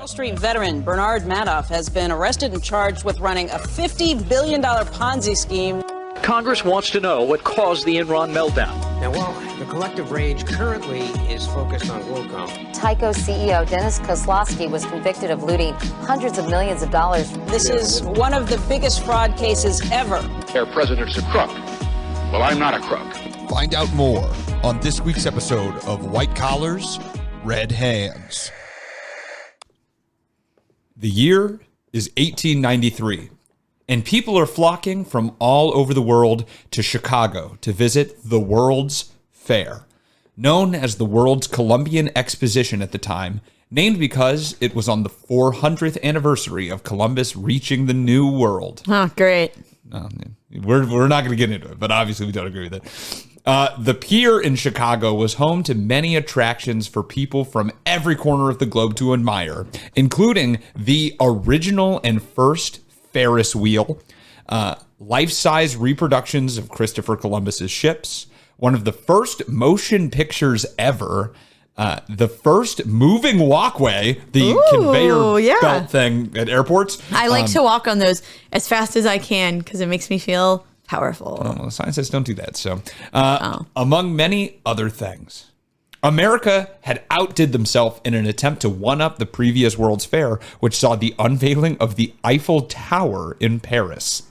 Wall Street veteran Bernard Madoff has been arrested and charged with running a $50 billion Ponzi scheme. Congress wants to know what caused the Enron meltdown. Now, while the collective rage currently is focused on WorldCom, Tyco CEO Dennis Kozlowski was convicted of looting hundreds of millions of dollars. This is one of the biggest fraud cases ever. Their president's a crook. Well, I'm not a crook. Find out more on this week's episode of White Collars, Red Hands. The year is 1893. And people are flocking from all over the world to Chicago to visit the World's Fair, known as the World's Columbian Exposition at the time, named because it was on the 400th anniversary of Columbus reaching the New World. Oh, great. We're not going to get into it, but obviously we don't agree with it. The pier in Chicago was home to many attractions for people from every corner of the globe to admire, including the original and first Ferris wheel, life-size reproductions of Christopher Columbus's ships, one of the first motion pictures ever, the first moving walkway, the conveyor belt thing at airports. I like to walk on those as fast as I can because it makes me feel powerful. Well, scientists don't do that. So, among many other things, America had outdid themselves in an attempt to one-up the previous World's Fair, which saw the unveiling of the Eiffel Tower in Paris.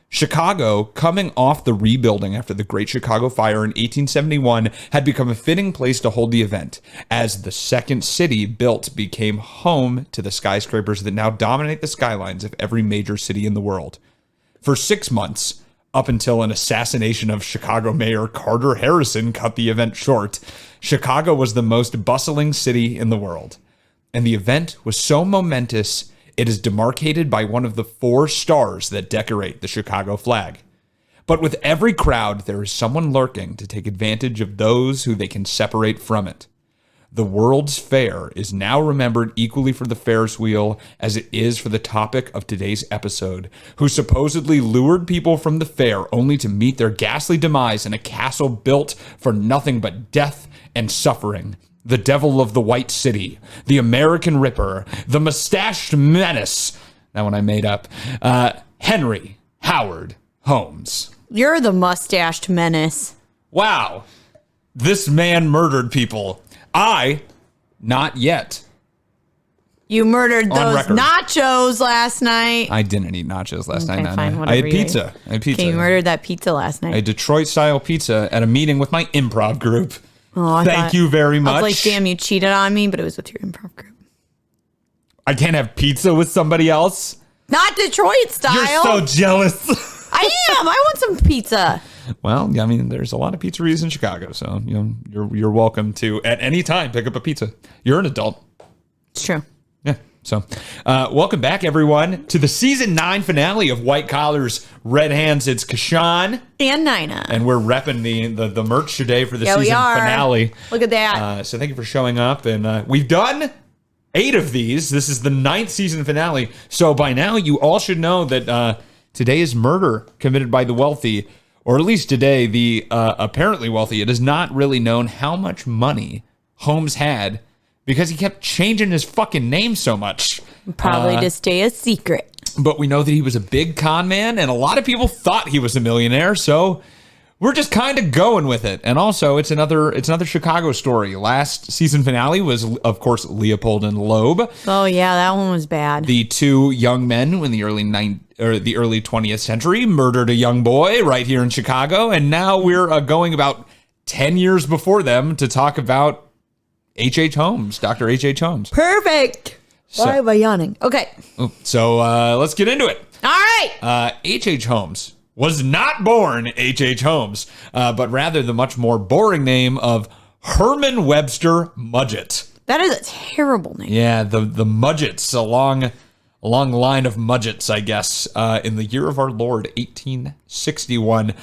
Chicago, coming off the rebuilding after the Great Chicago Fire in 1871, had become a fitting place to hold the event, as the second city built became home to the skyscrapers that now dominate the skylines of every major city in the world. For 6 months, up until an assassination of Chicago Mayor Carter Harrison cut the event short, Chicago was the most bustling city in the world. And the event was so momentous, it is demarcated by one of the 4 stars that decorate the Chicago flag. But with every crowd, there is someone lurking to take advantage of those who they can separate from it. The World's Fair is now remembered equally for the Ferris wheel as it is for the topic of today's episode, who supposedly lured people from the fair only to meet their ghastly demise in a castle built for nothing but death and suffering. The Devil of the White City, the American Ripper, the Mustached Menace, that one I made up, Henry Howard Holmes. You're the mustached menace. Wow, this man murdered people. I, not yet. You murdered those nachos last night. I didn't eat nachos last night. Fine, I had pizza. Okay, you murdered that pizza last night. A Detroit-style pizza at a meeting with my improv group. Oh, Thank you very much. I was like, damn, you cheated on me, but it was with your improv group. I can't have pizza with somebody else? Not Detroit style. You're so jealous. I am. I want some pizza. Well, I mean, there's a lot of pizzerias in Chicago, so you're welcome to at any time pick up a pizza. You're an adult. It's true. Yeah. So, welcome back, everyone, to the season 9 finale of White Collars, Red Hands. It's Kashan and Nina, and we're repping the merch today for the season finale. Look at that. So thank you for showing up, and we've done 8 of these. This is the 9th season finale. So by now, you all should know that today is murder committed by the wealthy. Or at least today, the apparently wealthy. It is not really known how much money Holmes had because he kept changing his fucking name so much. Probably to stay a secret. But we know that he was a big con man, and a lot of people thought he was a millionaire, so we're just kind of going with it. And also, it's another Chicago story. Last season finale was, of course, Leopold and Loeb. Oh yeah, that one was bad. The 2 young men in the early 20th century murdered a young boy right here in Chicago, and now we're going about 10 years before them to talk about H.H. Holmes, Dr. H.H. Holmes. Perfect. Why am I yawning? Okay. So let's get into it. All right. H.H. Holmes was not born H.H. Holmes, but rather the much more boring name of Herman Webster Mudgett. That is a terrible name. Yeah, the Mudgetts, a long line of Mudgetts, I guess, in the year of our Lord, 1861.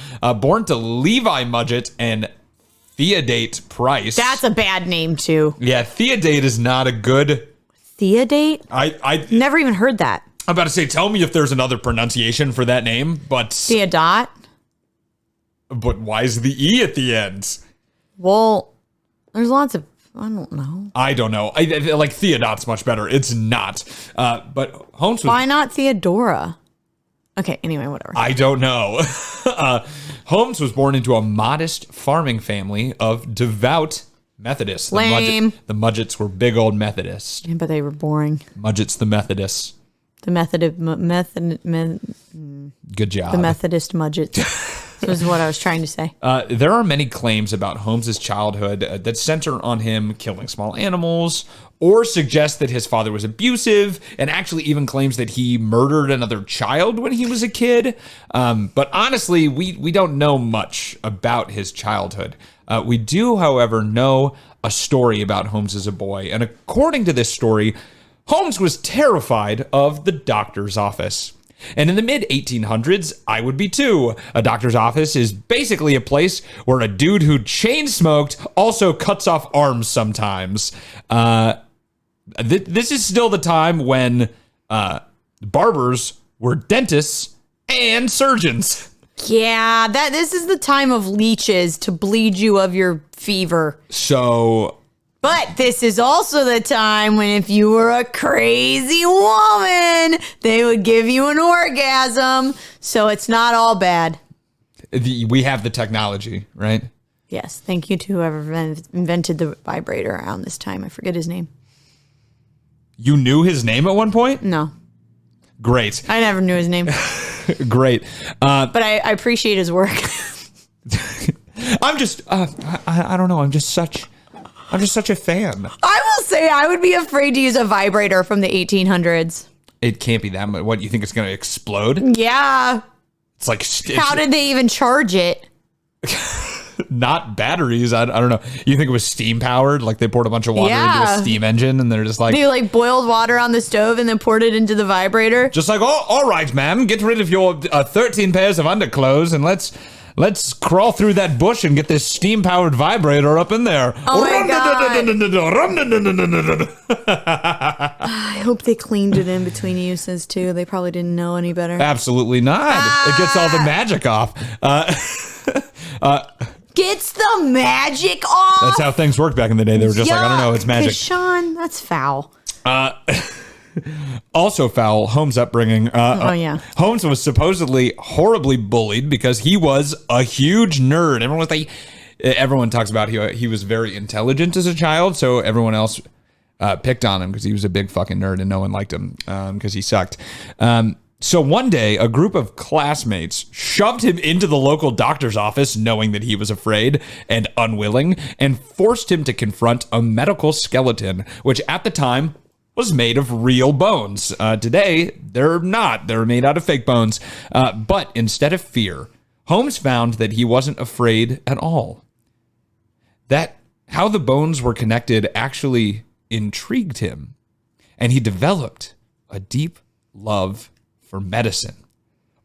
Born to Levi Mudgett and Theodate Price. That's a bad name, too. Yeah, Theodate is not a good... Theodate? I never even heard that. I'm about to say, tell me if there's another pronunciation for that name, but... Theodot? But why is the E at the end? Well, there's lots of I don't know. I don't know. I like Theodot's much better. It's not. But Holmes was... Why not Theodora? Okay, anyway, whatever. I don't know. Holmes was born into a modest farming family of devout Methodists. Lame. The Mudgetts were big old Methodists. Yeah, but they were boring. Mudgetts the Methodists. The Good job. The Methodist Mudgetts. Was what I was trying to say. There are many claims about Holmes's childhood that center on him killing small animals or suggest that his father was abusive, and actually even claims that he murdered another child when he was a kid. But honestly, we don't know much about his childhood. We do, however, know a story about Holmes as a boy. And according to this story, Holmes was terrified of the doctor's office. And in the mid-1800s, I would be too. A doctor's office is basically a place where a dude who chain smoked also cuts off arms sometimes. This is still the time when barbers were dentists and surgeons. Yeah, this is the time of leeches to bleed you of your fever. But this is also the time when if you were a crazy woman, they would give you an orgasm. So it's not all bad. We have the technology, right? Yes. Thank you to whoever invented the vibrator around this time. I forget his name. You knew his name at one point? No. Great. I never knew his name. Great. But I appreciate his work. I'm just, I don't know. I'm just such a fan. I will say I would be afraid to use a vibrator from the 1800s. It can't be that much. What, you think it's going to explode? Yeah. It's like... How did they even charge it? Not batteries. I don't know. You think it was steam powered? Like they poured a bunch of water into a steam engine and they're just like... They like boiled water on the stove and then poured it into the vibrator? Just like, oh, all right, ma'am. Get rid of your 13 pairs of underclothes and let's crawl through that bush and get this steam-powered vibrator up in there. Oh my God. I hope they cleaned it in between uses too. They probably didn't know any better. Absolutely not. It gets all the magic off. Gets the magic off? That's how things worked back in the day. They were just like, I don't know, it's magic. Sean, that's foul. Also foul, Holmes' upbringing. Yeah. Holmes was supposedly horribly bullied because he was a huge nerd. Everyone talks about he was very intelligent as a child, so everyone else picked on him because he was a big fucking nerd and no one liked him because he sucked. So one day, a group of classmates shoved him into the local doctor's office, knowing that he was afraid and unwilling, and forced him to confront a medical skeleton, which at the time was made of real bones. Today, they're not. They're made out of fake bones. But instead of fear, Holmes found that he wasn't afraid at all. That how the bones were connected actually intrigued him, and he developed a deep love for medicine,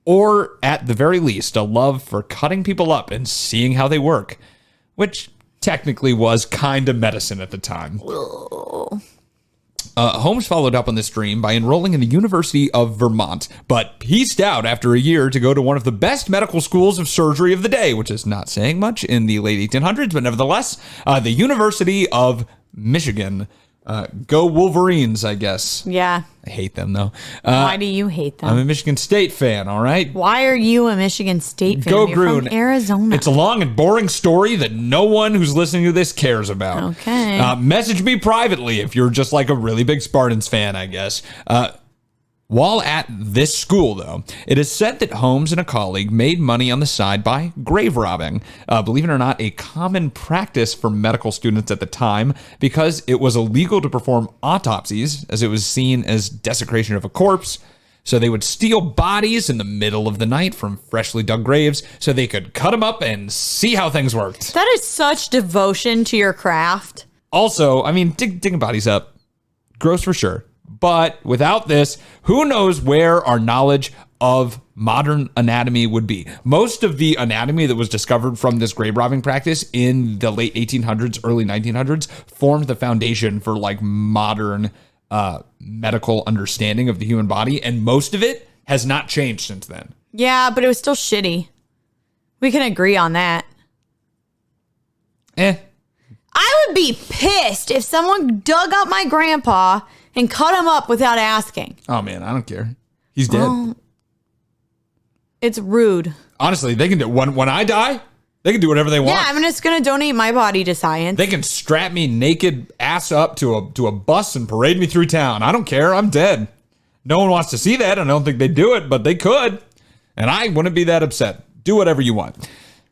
or at the very least, a love for cutting people up and seeing how they work, which technically was kind of medicine at the time. Holmes followed up on this dream by enrolling in the University of Vermont, but pieced out after a year to go to one of the best medical schools of surgery of the day, which is not saying much in the late 1800s, but nevertheless, the University of Michigan. Go Wolverines, I guess. Yeah. I hate them, though. Why do you hate them? I'm a Michigan State fan, all right? Why are you a Michigan State fan? Go You're Groon. from Arizona. It's a long and boring story that no one who's listening to this cares about. Okay. Message me privately if you're just like a really big Spartans fan, I guess. While at this school, though, it is said that Holmes and a colleague made money on the side by grave robbing. Believe it or not, a common practice for medical students at the time, because it was illegal to perform autopsies, as it was seen as desecration of a corpse. So they would steal bodies in the middle of the night from freshly dug graves so they could cut them up and see how things worked. That is such devotion to your craft. Also, I mean, digging bodies up, gross for sure. But without this, who knows where our knowledge of modern anatomy would be. Most of the anatomy that was discovered from this grave robbing practice in the late 1800s, early 1900s, formed the foundation for like modern medical understanding of the human body. And most of it has not changed since then. Yeah, but it was still shitty. We can agree on that. I would be pissed if someone dug up my grandpa and cut him up without asking. Oh, man, I don't care. He's dead. It's rude. Honestly, they can do when I die, they can do whatever they want. Yeah, I'm just going to donate my body to science. They can strap me naked ass up to a bus and parade me through town. I don't care. I'm dead. No one wants to see that. I don't think they'd do it, but they could. And I wouldn't be that upset. Do whatever you want.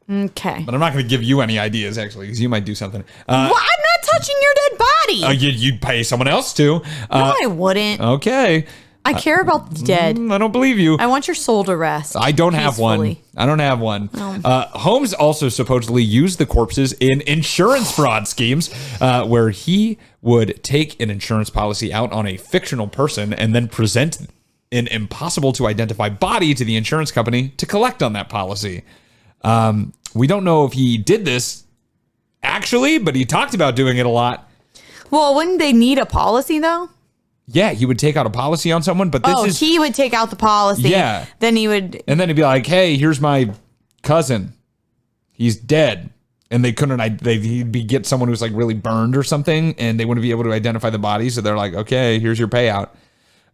Okay. But I'm not going to give you any ideas, actually, because you might do something. Well, I'm not touching your dead body. You'd pay someone else to. No, I wouldn't. Okay. I care about the dead. I don't believe you. I want your soul to rest. I don't have one. I don't have one. Holmes also supposedly used the corpses in insurance fraud schemes where he would take an insurance policy out on a fictional person and then present an impossible to identify body to the insurance company to collect on that policy. We don't know if he did this actually, but he talked about doing it a lot. Well, wouldn't they need a policy though? Yeah, he would take out a policy on someone, but he would take out the policy. Yeah. Then he would. And then he'd be like, hey, here's my cousin. He's dead. And they couldn't, he'd get someone who's like really burned or something, and they wouldn't be able to identify the body. So they're like, okay, here's your payout.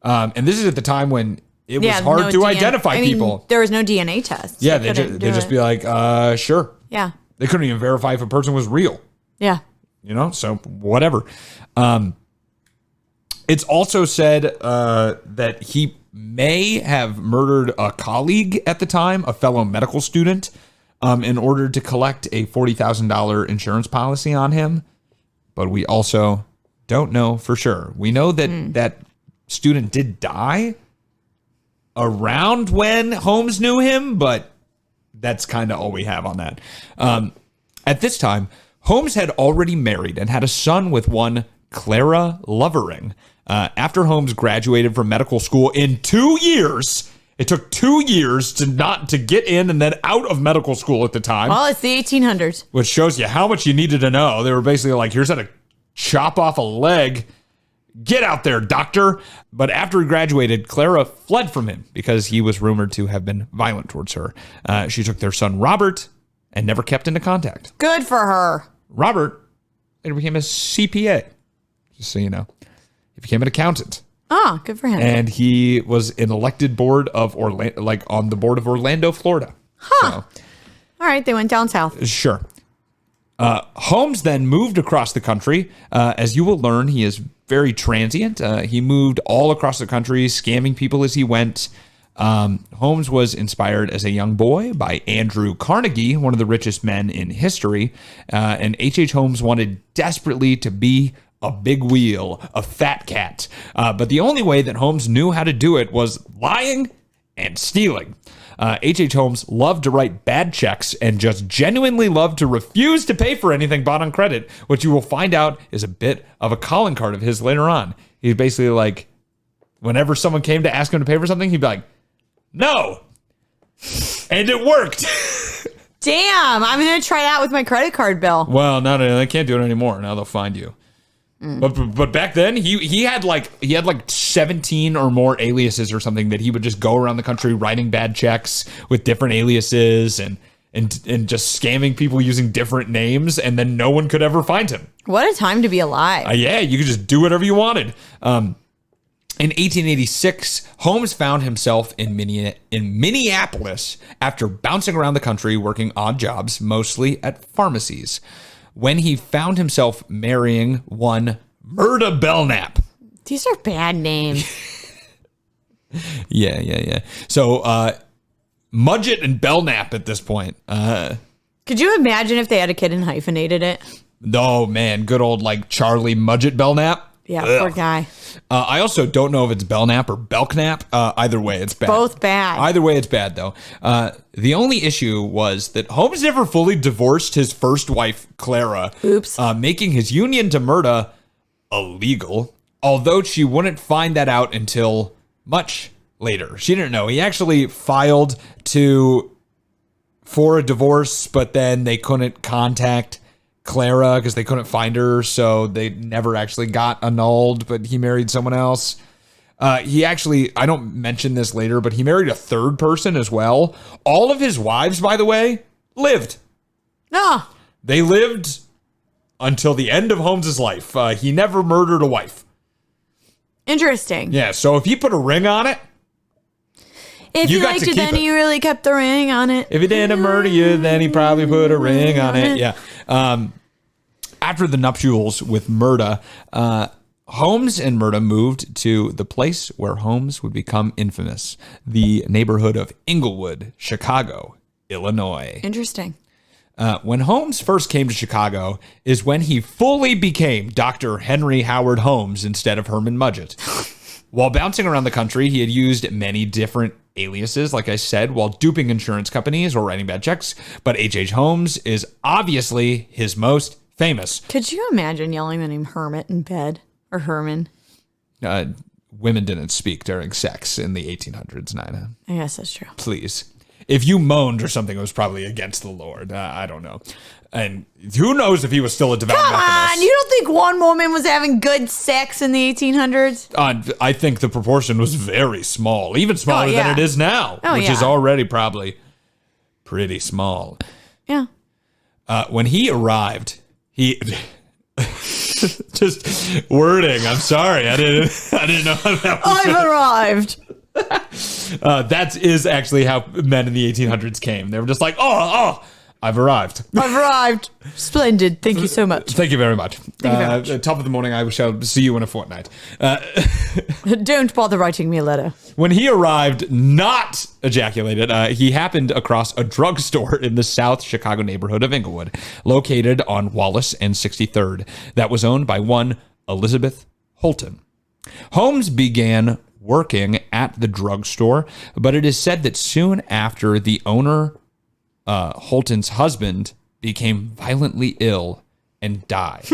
And this is at the time when it was hard to identify people. There was no DNA test. Yeah, they'd just be like, sure. Yeah. They couldn't even verify if a person was real. Yeah. So whatever. It's also said that he may have murdered a colleague at the time, a fellow medical student, in order to collect a $40,000 insurance policy on him. But we also don't know for sure. We know that that student did die around when Holmes knew him, but that's kind of all we have on that. At this time, Holmes had already married and had a son with one Clara Lovering. After Holmes graduated from medical school in 2 years, it took 2 years to get in and then out of medical school at the time. Well, it's the 1800s. Which shows you how much you needed to know. They were basically like, here's how to chop off a leg. Get out there, doctor. But after he graduated, Clara fled from him because he was rumored to have been violent towards her. She took their son, Robert, and never kept into contact. Good for her. Robert later became a CPA, just so you know. He became an accountant. Oh, good for him. And he was an elected board of on the board of Orlando, Florida. Huh. So, all right, they went down south. Sure. Holmes then moved across the country. As you will learn, he is very transient. He moved all across the country, scamming people as he went. Holmes was inspired as a young boy by Andrew Carnegie, one of the richest men in history. And H.H. Holmes wanted desperately to be a big wheel, a fat cat. But the only way that Holmes knew how to do it was lying and stealing. H.H. Holmes loved to write bad checks and just genuinely loved to refuse to pay for anything bought on credit, which you will find out is a bit of a calling card of his later on. He's basically like, whenever someone came to ask him to pay for something, he'd be like, no. And it worked. Damn, I'm going to try that with my credit card bill. Well, no, they can't do it anymore. Now they'll find you. But back then he had like 17 or more aliases or something that he would just go around the country writing bad checks with different aliases and just scamming people using different names, and then no one could ever find him. What a time to be alive. Yeah, you could just do whatever you wanted. In 1886, Holmes found himself in Minneapolis after bouncing around the country working odd jobs, mostly at pharmacies, when he found himself marrying one Murda Belknap. These are bad names. Yeah. So, Mudgett and Belknap at this point. Could you imagine if they had a kid and hyphenated it? Oh, man. Good old, Charlie Mudgett Belknap. Yeah, poor guy. I also don't know if it's Belknap or Belknap. Either way, it's bad. Both bad. Either way, it's bad, though. The only issue was that Holmes never fully divorced his first wife, Clara. Oops. Making his union to Murda illegal, although she wouldn't find that out until much later. She didn't know. He actually filed for a divorce, but then they couldn't contact Clara because they couldn't find her, so they never actually got annulled, but he married someone else. He actually, I don't mention this later, but he married a third person as well. All of his wives, by the way, lived. No. They lived until the end of Holmes's life. He never murdered a wife. Interesting. Yeah, so if he put a ring on it, if he liked it, then he really kept the ring on it. If he didn't murder you, then he probably put a ring on it. Yeah. After the nuptials with Murda, Holmes and Murda moved to the place where Holmes would become infamous, the neighborhood of Englewood, Chicago, Illinois. Interesting. When Holmes first came to Chicago is when he fully became Dr. Henry Howard Holmes instead of Herman Mudgett. While bouncing around the country, he had used many different aliases, like I said, while duping insurance companies or writing bad checks. But H.H. Holmes is obviously his most famous. Could you imagine yelling the name Hermit in bed? Or Herman? Women didn't speak during sex in the 1800s, Nina. I guess that's true. Please. If you moaned or something, it was probably against the Lord. I don't know. And who knows if he was still a devout Methodist. Come on, you don't think one woman was having good sex in the 1800s? I think the proportion was very small, even smaller than it is now, which is already probably pretty small. Yeah. When he arrived, he... Just wording. I'm sorry. I didn't know how that was. I've arrived. That is actually how men in the 1800s came. They were just like, oh, I've arrived. I've arrived. Splendid. Thank you so much. Thank you very much. Thank you very much. Top of the morning, I shall see you in a fortnight. Don't bother writing me a letter. When he arrived, not ejaculated, he happened across a drugstore in the South Chicago neighborhood of Englewood, located on Wallace and 63rd, that was owned by one Elizabeth Holton. Holmes began working at the drugstore, but it is said that soon after the owner, Holton's husband, became violently ill and died.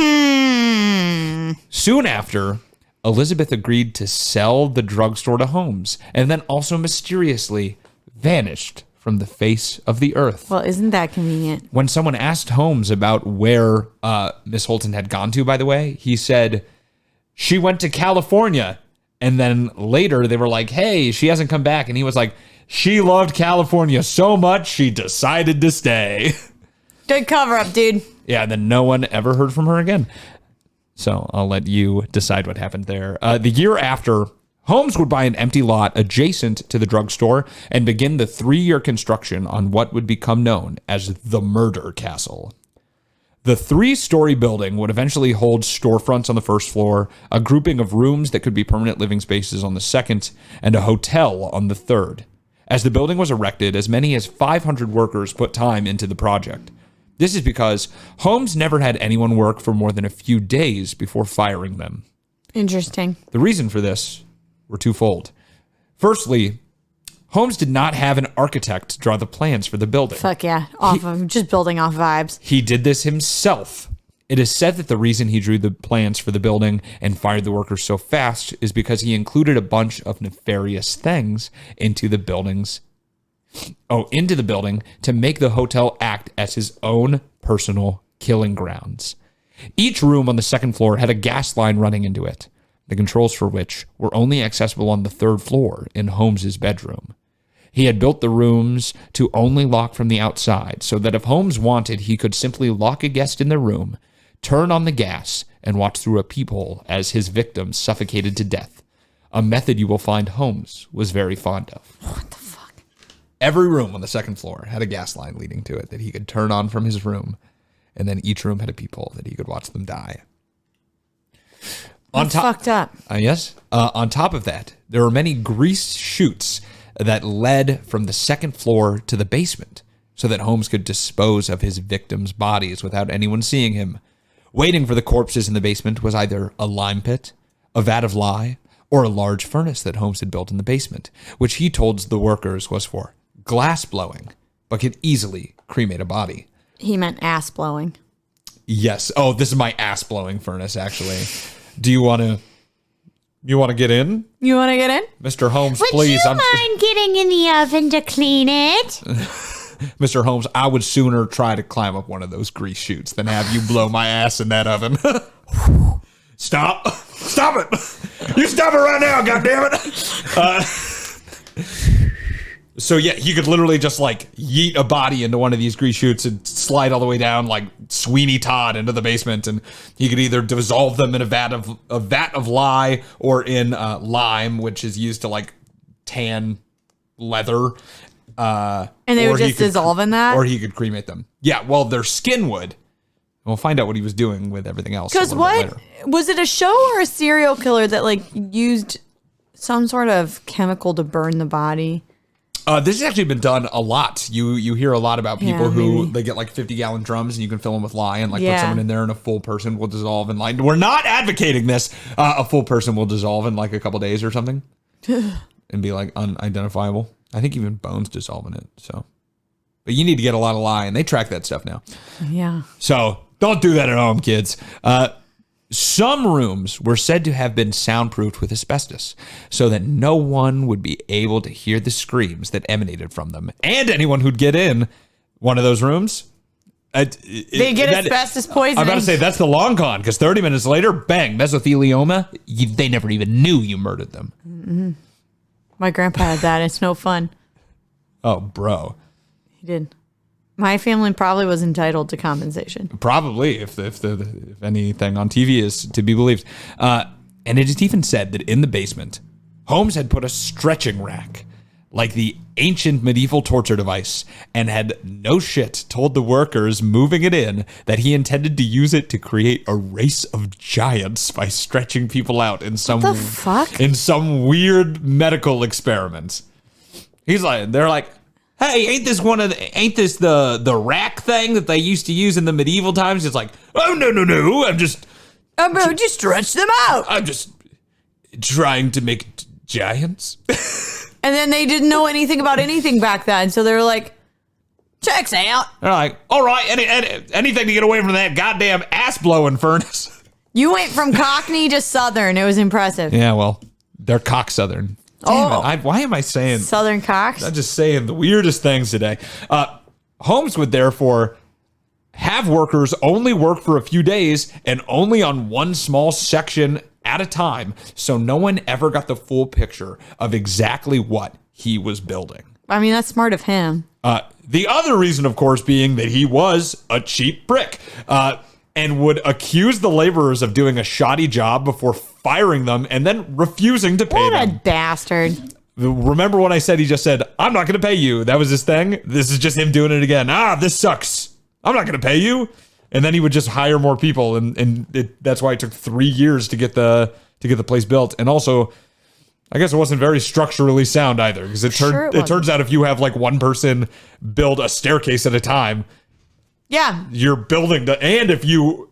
Soon after, Elizabeth agreed to sell the drugstore to Holmes and then also mysteriously vanished from the face of the earth. Well, isn't that convenient? When someone asked Holmes about where Miss Holton had gone to, by the way, he said, she went to California. And then later they were like, hey, she hasn't come back. And he was like, she loved California so much, she decided to stay. Good cover up, dude. Yeah, and then no one ever heard from her again. So I'll let you decide what happened there. The year after, Holmes would buy an empty lot adjacent to the drugstore and begin the 3-year construction on what would become known as the Murder Castle. The 3-story building would eventually hold storefronts on the first floor, a grouping of rooms that could be permanent living spaces on the second, and a hotel on the third. As the building was erected, as many as 500 workers put time into the project. This is because Holmes never had anyone work for more than a few days before firing them. Interesting. The reason for this were twofold. Firstly, Holmes did not have an architect draw the plans for the building. Fuck yeah. Just building off vibes. He did this himself. It is said that the reason he drew the plans for the building and fired the workers so fast is because he included a bunch of nefarious things into the building to make the hotel act as his own personal killing grounds. Each room on the second floor had a gas line running into it, the controls for which were only accessible on the third floor in Holmes's bedroom. He had built the rooms to only lock from the outside, so that if Holmes wanted, he could simply lock a guest in the room, turn on the gas, and watch through a peephole as his victim suffocated to death, a method you will find Holmes was very fond of. What the fuck? Every room on the second floor had a gas line leading to it that he could turn on from his room, and then each room had a peephole that he could watch them die. That's fucked up. Yes. On top of that, there were many grease chutes that led from the second floor to the basement so that Holmes could dispose of his victims' bodies without anyone seeing him. Waiting for the corpses in the basement was either a lime pit, a vat of lye, or a large furnace that Holmes had built in the basement, which he told the workers was for glass blowing, but could easily cremate a body. He meant ass blowing. Yes. Oh, this is my ass blowing furnace, actually. Do you want to get in? You want to get in? Mr. Holmes, please. Would you mind getting in the oven to clean it? Mr. Holmes, I would sooner try to climb up one of those grease chutes than have you blow my ass in that oven. Stop. Stop it. You stop it right now, goddammit. So, yeah, he could literally just, like, yeet a body into one of these grease chutes and slide all the way down like Sweeney Todd into the basement, and he could either dissolve them in a vat of lye or in lime, which is used to like tan leather. And they would just dissolve in that? Or he could cremate them. Yeah, well, their skin would. We'll find out what he was doing with everything else. Because was it a show or a serial killer that like used some sort of chemical to burn the body? This has actually been done a lot. You hear a lot about people who they get like 50-gallon drums and you can fill them with lye and like put someone in there and a full person will dissolve in lye. We're not advocating this. A full person will dissolve in like a couple days or something and be like unidentifiable. I think even bones dissolve in it. So, but you need to get a lot of lye, and they track that stuff now. Yeah. So don't do that at home, kids. Some rooms were said to have been soundproofed with asbestos so that no one would be able to hear the screams that emanated from them. And anyone who'd get in one of those rooms, they get asbestos poisoning. I'm about to say that's the long con, because 30 minutes later, bang, mesothelioma. They never even knew you murdered them. Mm-hmm. My grandpa had that. It's no fun. Oh, bro. He did. My family probably was entitled to compensation. Probably, if anything on TV is to be believed. And it is even said that in the basement, Holmes had put a stretching rack, like the ancient medieval torture device, and had no shit told the workers moving it in that he intended to use it to create a race of giants by stretching people out in some weird medical experiment. They're like, hey, ain't this the rack thing that they used to use in the medieval times? It's like, oh, no. I'm just stretch them out. I'm just trying to make giants. And then they didn't know anything about anything back then. So they were like, checks out. They're like, all right, anything to get away from that goddamn ass-blowing furnace. You went from Cockney to Southern. It was impressive. Yeah, well, they're cock Southern. Why am I saying Southern cocks? I'm just saying the weirdest things today. Holmes would therefore have workers only work for a few days and only on one small section at a time, so no one ever got the full picture of exactly what he was building. I mean, that's smart of him. The other reason, of course, being that he was a cheap prick and would accuse the laborers of doing a shoddy job before firing them and then refusing to pay them. What a bastard. Remember when I said he just said, I'm not going to pay you? That was his thing. This is just him doing it again. This sucks. I'm not going to pay you. And then he would just hire more people, and that's why it took 3 years to get the place built. And also, I guess it wasn't very structurally sound either, because it turns out if you have like one person build a staircase at a time, you're building and if you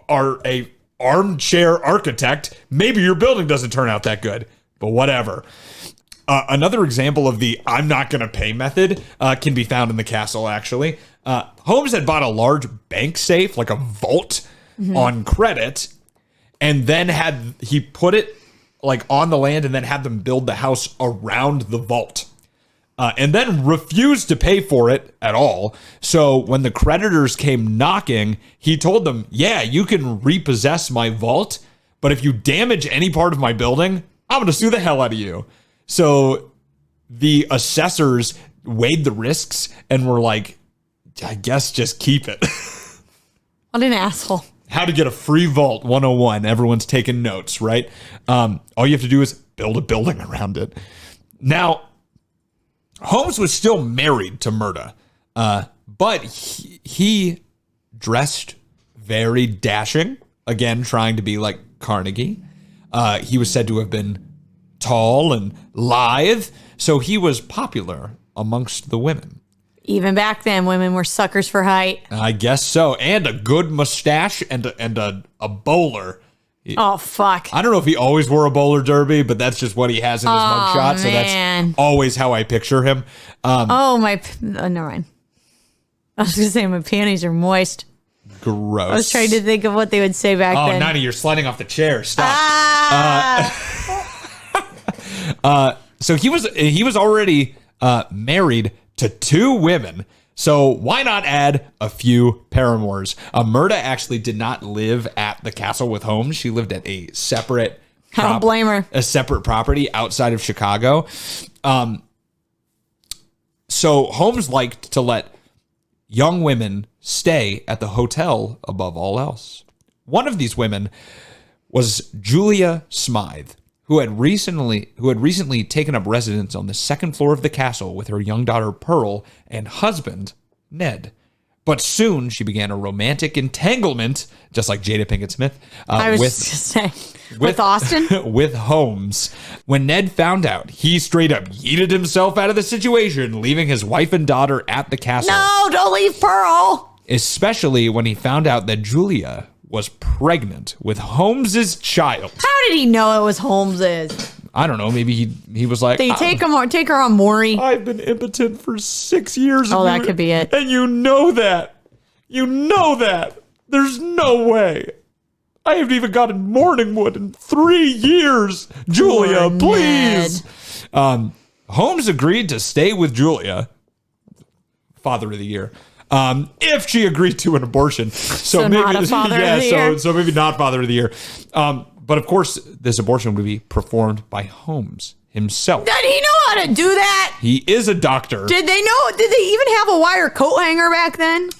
are a armchair architect, maybe your building doesn't turn out that good. But whatever. Another example of the I'm not going to pay method can be found in the castle, actually. Holmes had bought a large bank safe, like a vault, on credit, and then he put it like on the land and then had them build the house around the vault. And then refused to pay for it at all. So when the creditors came knocking, he told them, yeah, you can repossess my vault, but if you damage any part of my building, I'm going to sue the hell out of you. So the assessors weighed the risks and were like, I guess just keep it. What an asshole. How to get a free vault 101. Everyone's taking notes, right? All you have to do is build a building around it. Now, Holmes was still married to Murda, but he dressed very dashing, again, trying to be like Carnegie. He was said to have been tall and lithe, so he was popular amongst the women. Even back then, women were suckers for height. I guess so. And a good mustache and a bowler. Oh, fuck. I don't know if he always wore a bowler derby, but that's just what he has in his mugshot. So that's always how I picture him. Never mind. I was going to say my panties are moist. Gross. I was trying to think of what they would say back then. Oh, Nani, you're sliding off the chair. Stop. So he was already married to 2 women. So why not add a few paramours? Murda actually did not live at the castle with Holmes. She lived at a separate I don't blame her. A separate property outside of Chicago. So Holmes liked to let young women stay at the hotel above all else. One of these women was Julia Smythe, who had recently taken up residence on the second floor of the castle with her young daughter Pearl and husband Ned. But soon she began a romantic entanglement, just like Jada Pinkett Smith, with Austin? with Holmes. When Ned found out, he straight up yeeted himself out of the situation, leaving his wife and daughter at the castle. No, don't leave Pearl. Especially when he found out that Julia was pregnant with Holmes's child. How did he know it was Holmes's? I don't know. Maybe he was like, they take her on Maury. I've been impotent for 6 years. Oh, that could be it. And you know that. You know that. There's no way. I haven't even gotten Morningwood in 3 years. Julia, Poor please. Holmes agreed to stay with Julia, Father of the Year, if she agreed to an abortion. So maybe not a Father of the Year. So maybe not Father of the Year. But of course, this abortion would be performed by Holmes himself. Did he know how to do that? He is a doctor. Did they even have a wire coat hanger back then?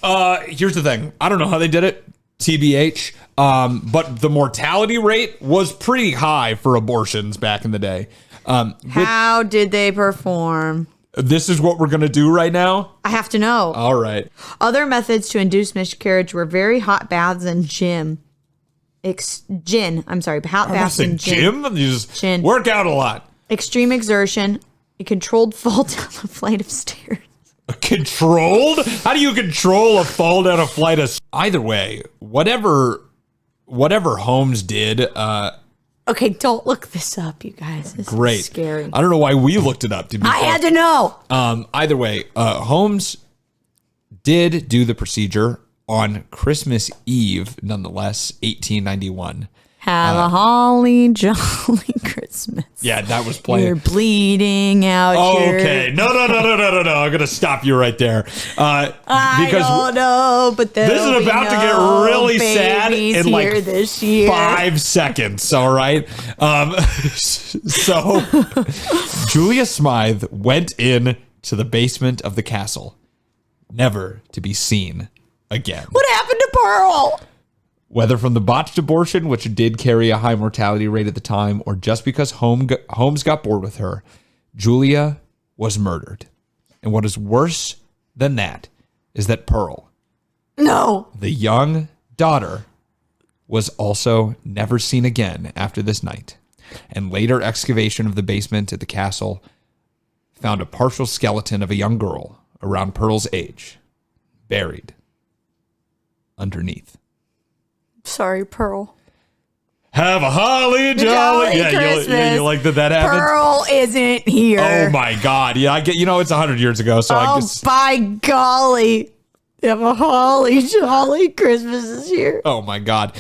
Here's the thing. I don't know how they did it, TBH. But the mortality rate was pretty high for abortions back in the day. How did they perform? This is what we're going to do right now? I have to know. All right. Other methods to induce miscarriage were very hot baths and gin. Hot baths and gin. You just work out a lot. Extreme exertion. A controlled fall down a flight of stairs. Controlled? How do you control a fall down a flight of... Either way, whatever Holmes did... Okay, don't look this up, you guys. This Great. is scary. I don't know why we looked it up. I had to know. Either way, Holmes did do the procedure on Christmas Eve, nonetheless, 1891. Have a holly jolly Christmas. Yeah, that was playing. You're bleeding out. Okay, no. I'm gonna stop you right there. I don't know, but this is about to get really sad in like this year. 5 seconds. All right. So Julia Smythe went in to the basement of the castle, never to be seen again. What happened to Pearl? Whether from the botched abortion, which did carry a high mortality rate at the time, or just because Holmes got bored with her, Julia was murdered. And what is worse than that is that Pearl, the young daughter, was also never seen again after this night. And later excavation of the basement at the castle found a partial skeleton of a young girl around Pearl's age, buried underneath. Sorry, Pearl. Have a holly jolly Christmas. You like that happened? Pearl isn't here. Oh my God. Yeah, I get, it's 100 years ago. So I guess. By golly. Have a holly jolly Christmas is here. Oh my God.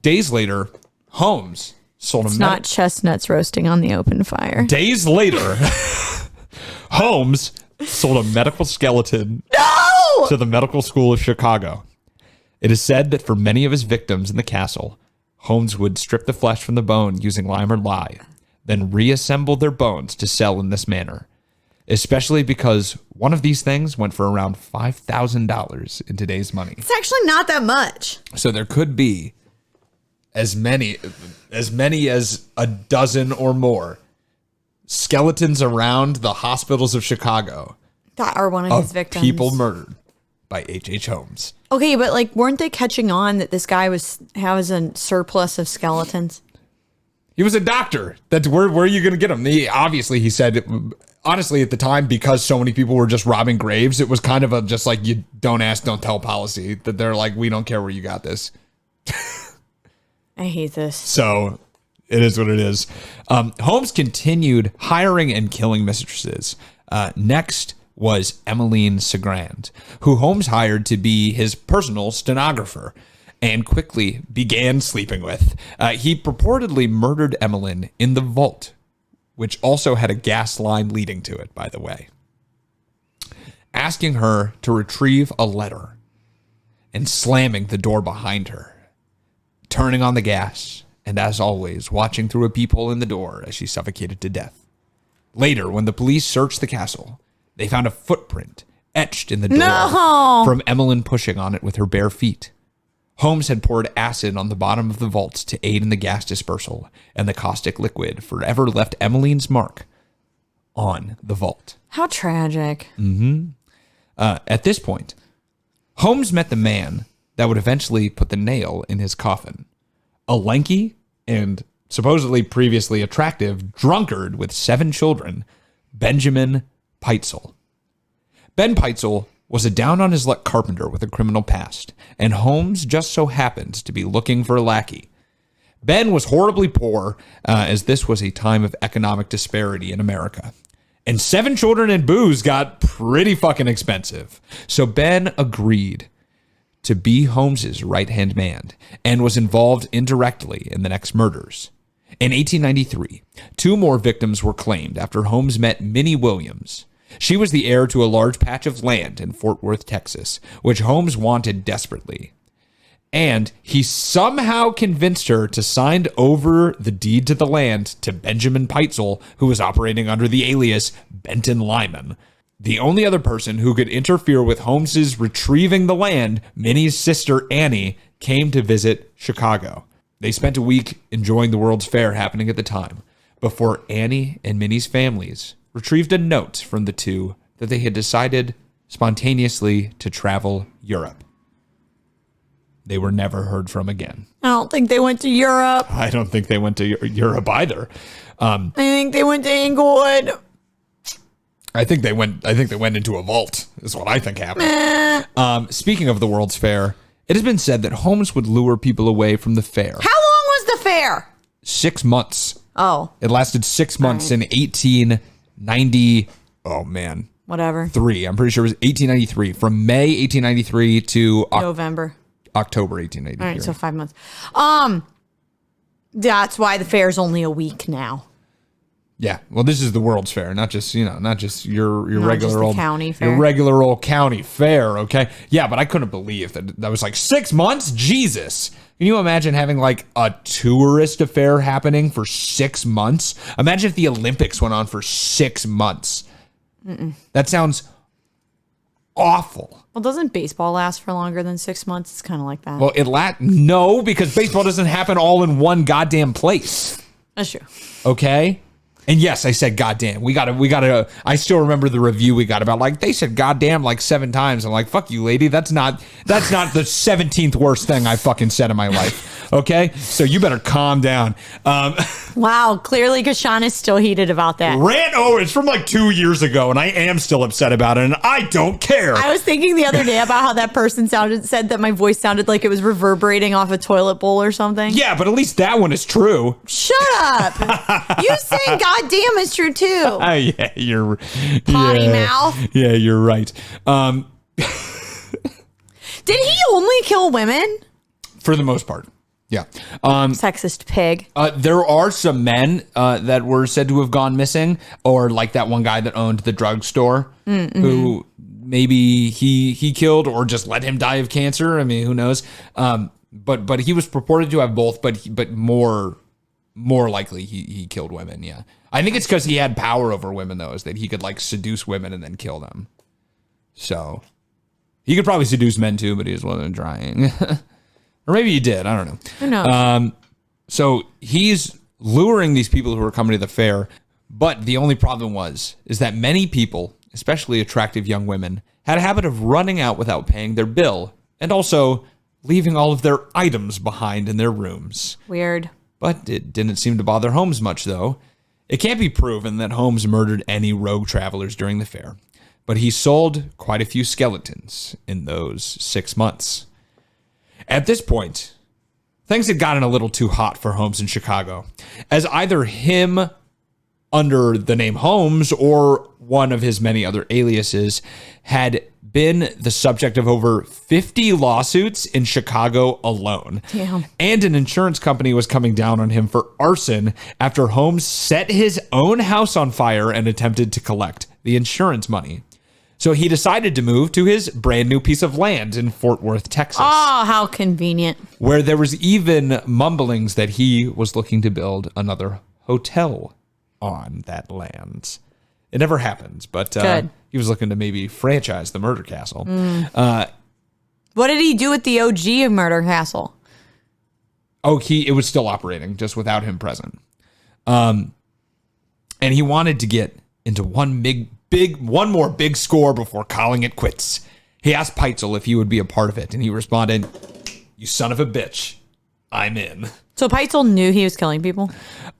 Days later, Holmes sold It's not chestnuts roasting on the open fire. Days later, Holmes sold a medical skeleton to the medical school of Chicago. It is said that for many of his victims in the castle, Holmes would strip the flesh from the bone using lime or lye, then reassemble their bones to sell in this manner, especially because one of these things went for around $5,000 in today's money. It's actually not that much. So there could be as many as a dozen or more skeletons around the hospitals of Chicago that are one of his victims. People murdered by H.H. Holmes. Okay, but weren't they catching on that this guy has a surplus of skeletons? He was a doctor. That's where are you going to get him? He said, honestly, at the time, because so many people were just robbing graves, it was kind of just like you don't ask, don't tell policy. That they're like, we don't care where you got this. I hate this. So it is what it is. Holmes continued hiring and killing mistresses. Next was Emmeline Segrand, who Holmes hired to be his personal stenographer and quickly began sleeping with. He purportedly murdered Emmeline in the vault, which also had a gas line leading to it, by the way, asking her to retrieve a letter and slamming the door behind her, turning on the gas, and as always, watching through a peephole in the door as she suffocated to death. Later, when the police searched the castle, they found a footprint etched in the door from Emmeline pushing on it with her bare feet. Holmes had poured acid on the bottom of the vault to aid in the gas dispersal, and the caustic liquid forever left Emmeline's mark on the vault. How tragic. At this point, Holmes met the man that would eventually put the nail in his coffin. A lanky and supposedly previously attractive drunkard with 7 children, Benjamin Peitzel. Ben Peitzel was a down-on-his-luck carpenter with a criminal past, and Holmes just so happened to be looking for a lackey. Ben was horribly poor, as this was a time of economic disparity in America. And 7 children and booze got pretty fucking expensive. So Ben agreed to be Holmes's right-hand man and was involved indirectly in the next murders. In 1893, 2 more victims were claimed after Holmes met Minnie Williams. She was the heir to a large patch of land in Fort Worth, Texas, which Holmes wanted desperately. And he somehow convinced her to sign over the deed to the land to Benjamin Peitzel, who was operating under the alias Benton Lyman. The only other person who could interfere with Holmes's retrieving the land, Minnie's sister Annie, came to visit Chicago. They spent a week enjoying the World's Fair happening at the time, before Annie and Minnie's families retrieved a note from the two that they had decided spontaneously to travel Europe. They were never heard from again. I don't think they went to Europe. I don't think they went to Europe either. I think they went to Englewood. I think they went into a vault, is what I think happened. Speaking of the World's Fair, it has been said that Holmes would lure people away from the fair. How long was the fair? 6 months. Oh. It lasted 6 months in 1890. Oh, man. Whatever. 3. I'm pretty sure it was 1893. From May 1893 to November. October 1893. All right, so 5 months. That's why the fair's only a week now. Yeah, well, this is the World's Fair, not just your regular just old county fair. Your regular old county fair, okay? Yeah, but I couldn't believe that was like 6 months. Jesus, can you imagine having like a tourist affair happening for 6 months? Imagine if the Olympics went on for 6 months. That sounds awful. Well, doesn't baseball last for longer than 6 months? It's kind of like that. Well, no, because baseball doesn't happen all in one goddamn place. That's true. Okay. And yes, I said goddamn. We gotta. I still remember the review we got about like they said goddamn like 7 times. I'm like, fuck you, lady. That's not the 17th worst thing I fucking said in my life. Okay, so you better calm down. Wow, clearly Kashan is still heated about that. It's from like 2 years ago, and I am still upset about it, and I don't care. I was thinking the other day about how that person said that my voice sounded like it was reverberating off a toilet bowl or something. Yeah, but at least that one is true. Shut up. You saying goddamn is true too. Yeah, you're potty mouth. Yeah, you're right. Did he only kill women? For the most part. Yeah. Sexist pig. There are some men that were said to have gone missing, or like that one guy that owned the drugstore who maybe he killed or just let him die of cancer. I mean, who knows? But he was purported to have both, but more likely he killed women. Yeah. I think it's because he had power over women, though, is that he could like seduce women and then kill them. So he could probably seduce men too, but he just wasn't trying. Or maybe he did. I don't know. Who knows? So he's luring these people who are coming to the fair. But the only problem is that many people, especially attractive young women, had a habit of running out without paying their bill and also leaving all of their items behind in their rooms. Weird. But it didn't seem to bother Holmes much, though. It can't be proven that Holmes murdered any rogue travelers during the fair, but he sold quite a few skeletons in those 6 months. At this point, things had gotten a little too hot for Holmes in Chicago, as either him under the name Holmes or one of his many other aliases had been the subject of over 50 lawsuits in Chicago alone. Damn. And an insurance company was coming down on him for arson after Holmes set his own house on fire and attempted to collect the insurance money. So he decided to move to his brand new piece of land in Fort Worth, Texas. Oh, how convenient. Where there was even mumblings that he was looking to build another hotel on that land. It never happened, but he was looking to maybe franchise the Murder Castle. What did he do with the OG of Murder Castle? Oh, it was still operating, just without him present. And he wanted to get into one more big score before calling it quits. He asked Peitzel if he would be a part of it, and he responded, "You son of a bitch, I'm in." So Peitzel knew he was killing people?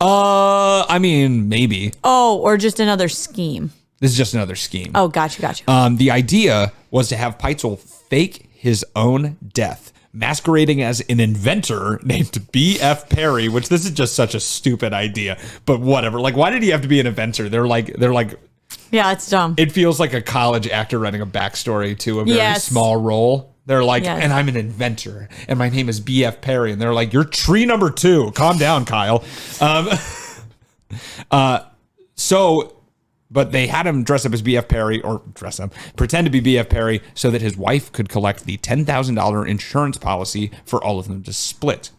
I mean, maybe. Oh, or just another scheme. This is just another scheme. Oh, gotcha. The idea was to have Peitzel fake his own death, masquerading as an inventor named B.F. Perry, which this is just such a stupid idea, but whatever. Like, why did he have to be an inventor? They're like, yeah, it's dumb. It feels like a college actor writing a backstory to a very small role. They're like, and I'm an inventor, and my name is B.F. Perry. And they're like, you're tree number 2. Calm down, Kyle. But they had him dress up as B.F. Perry, pretend to be B.F. Perry, so that his wife could collect the $10,000 insurance policy for all of them to split.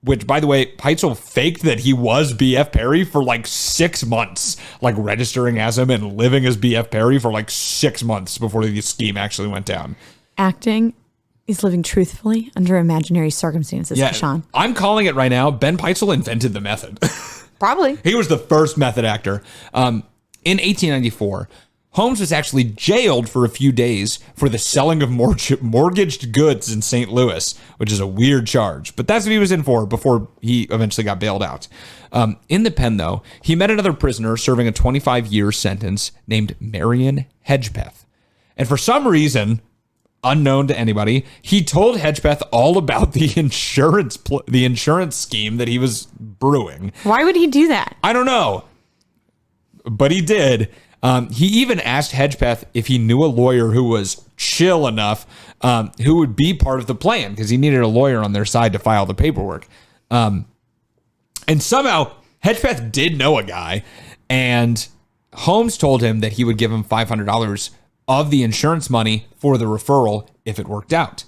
Which, by the way, Peitzel faked that he was B.F. Perry for like 6 months, like registering as him and living as B.F. Perry for like 6 months before the scheme actually went down. Acting is living truthfully under imaginary circumstances, Sean. I'm calling it right now. Ben Peitzel invented the method. Probably. He was the first method actor. In 1894, Holmes was actually jailed for a few days for the selling of mortgaged goods in St. Louis, which is a weird charge. But that's what he was in for before he eventually got bailed out. In the pen, though, he met another prisoner serving a 25-year sentence named Marion Hedgepeth. And for some reason, unknown to anybody, he told Hedgepeth all about the insurance scheme that he was brewing. Why would he do that? I don't know. But he did. He even asked Hedgepeth if he knew a lawyer who was chill enough who would be part of the plan, because he needed a lawyer on their side to file the paperwork. And somehow Hedgepeth did know a guy, and Holmes told him that he would give him $500 of the insurance money for the referral if it worked out.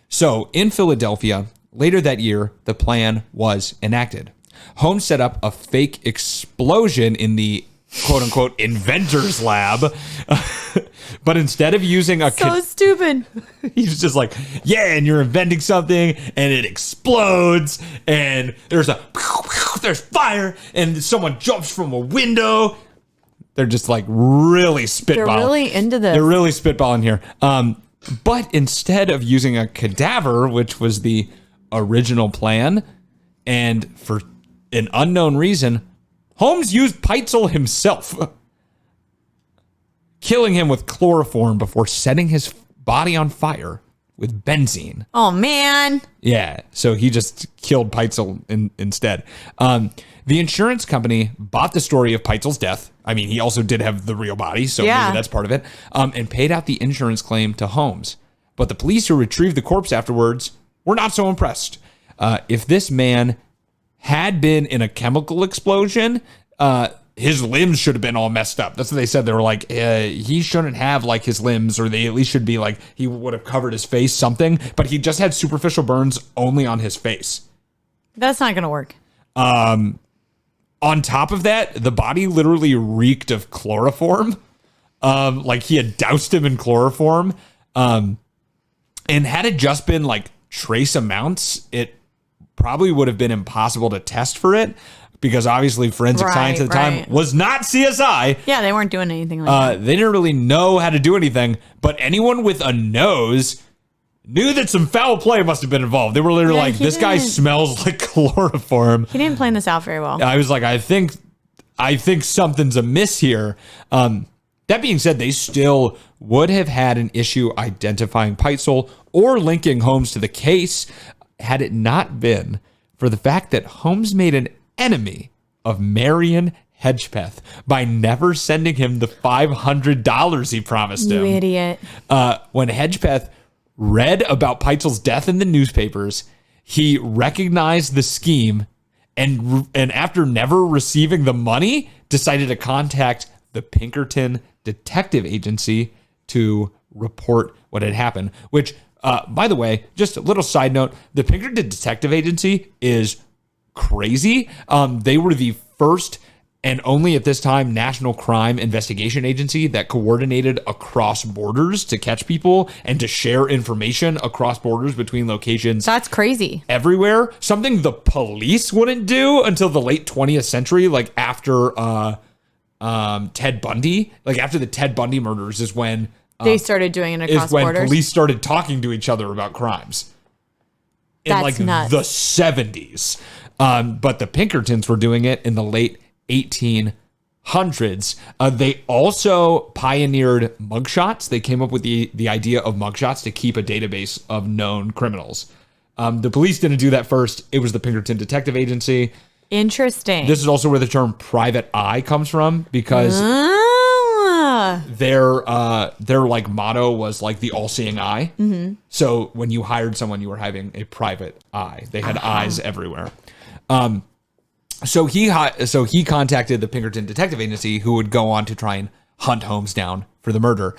So in Philadelphia, later that year, the plan was enacted. Holmes set up a fake explosion in the quote-unquote inventor's lab, but instead of using stupid. He's just like, yeah, and you're inventing something, and it explodes, and there's fire, and someone jumps from a window. They're just like really spitballing. They're really into this. They're really spitballing here. But instead of using a cadaver, which was the original plan, and for an unknown reason, Holmes used Peitzel himself, killing him with chloroform before setting his body on fire with benzene. Oh, man. Yeah, so he just killed Peitzel instead. The insurance company bought the story of Peitzel's death. I mean, he also did have the real body, so maybe that's part of it, and paid out the insurance claim to Holmes. But the police who retrieved the corpse afterwards were not so impressed. If this man had been in a chemical explosion, his limbs should have been all messed up. That's what they said. They were like, he shouldn't have like his limbs, or they at least should be like, he would have covered his face, something. But he just had superficial burns only on his face. That's not going to work. On top of that, the body literally reeked of chloroform. Like he had doused him in chloroform. And had it just been like trace amounts, it probably would have been impossible to test for it, because obviously forensic science at the time was not CSI. Yeah, they weren't doing anything like that. They didn't really know how to do anything, but anyone with a nose knew that some foul play must have been involved. They were literally like, this guy smells like chloroform. He didn't plan this out very well. I was like, I think something's amiss here. That being said, they still would have had an issue identifying Peitzel or linking Holmes to the case had it not been for the fact that Holmes made an enemy of Marion Hedgepeth by never sending him the $500 he promised him. You idiot. When Hedgepeth read about Peitzel's death in the newspapers, he recognized the scheme and after never receiving the money, decided to contact the Pinkerton Detective Agency to report what had happened, which by the way, just a little side note, the Pinkerton Detective Agency is crazy. They were the first and only at this time National Crime Investigation Agency that coordinated across borders to catch people and to share information across borders between locations. That's crazy. Everywhere. Something the police wouldn't do until the late 20th century, like after Ted Bundy. Like after the Ted Bundy murders is when they started doing it across is when borders. Police started talking to each other about crimes. In That's like nuts. the 70s. But the Pinkertons were doing it in the late 1800s. They also pioneered mugshots. They came up with the idea of mugshots to keep a database of known criminals. The police didn't do that first. It was the Pinkerton Detective Agency. Interesting. This is also where the term private eye comes from, because their like motto was like the all-seeing eye. Mm-hmm. So when you hired someone, you were having a private eye. They had eyes everywhere. So he contacted the Pinkerton Detective Agency, who would go on to try and hunt Holmes down for the murder.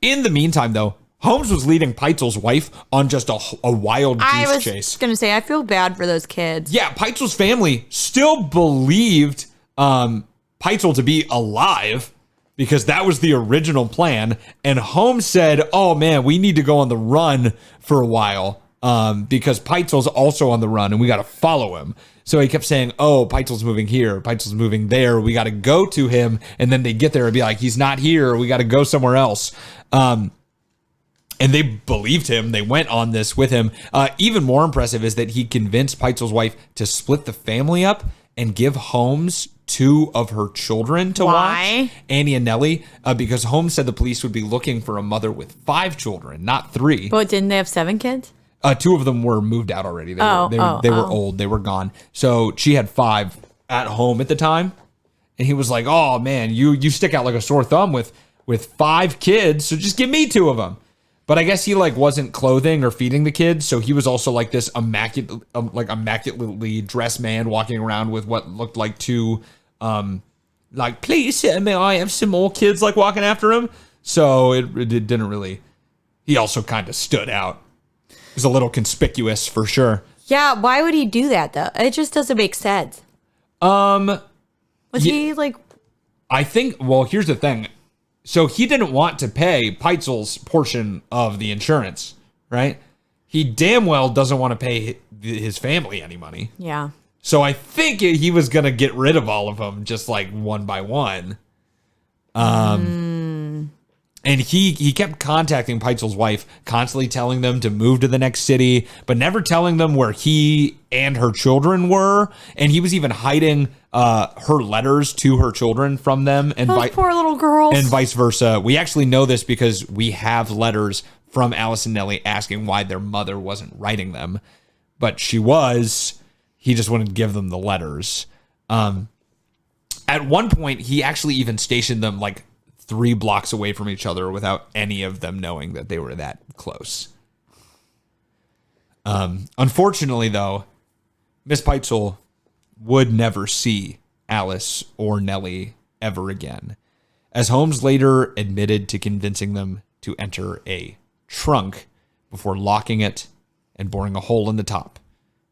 In the meantime, though, Holmes was leading Peitzel's wife on just a wild goose chase. I was going to say, I feel bad for those kids. Yeah, Peitzel's family still believed Peitzel to be alive because that was the original plan. And Holmes said, oh, man, we need to go on the run for a while because Peitzel's also on the run and we got to follow him. So he kept saying, oh, Peitzel's moving here. Peitzel's moving there. We got to go to him. And then they get there and be like, he's not here. We got to go somewhere else. And they believed him. They went on this with him. Even more impressive is that he convinced Peitzel's wife to split the family up and give Holmes 2 of her children to watch, Annie and Nellie, because Holmes said the police would be looking for a mother with 5 children, not 3. But didn't they have 7 kids? 2 of them were moved out already. They were old. They were gone. So she had 5 at home at the time. And he was like, oh, man, you stick out like a sore thumb with 5 kids. So just give me 2 of them. But I guess he like wasn't clothing or feeding the kids, so he was also like this immaculately dressed man walking around with what looked like 2, like, please, may I have some more kids like walking after him? So it didn't really. He also kind of stood out. He was a little conspicuous for sure. Yeah, why would he do that though? It just doesn't make sense. Was he like? I think. Well, here's the thing. So he didn't want to pay Peitzel's portion of the insurance, right? He damn well doesn't want to pay his family any money. Yeah. So I think he was going to get rid of all of them just like one by one. And he kept contacting Peitzel's wife, constantly telling them to move to the next city, but never telling them where he and her children were. And he was even hiding her letters to her children from them. And those poor little girls. And vice versa. We actually know this because we have letters from Alice and Nellie asking why their mother wasn't writing them. But she was. He just wouldn't give them the letters. At one point, he actually even stationed them like 3 blocks away from each other without any of them knowing that they were that close. Unfortunately, though, Miss Peitzel would never see Alice or Nellie ever again, as Holmes later admitted to convincing them to enter a trunk before locking it and boring a hole in the top.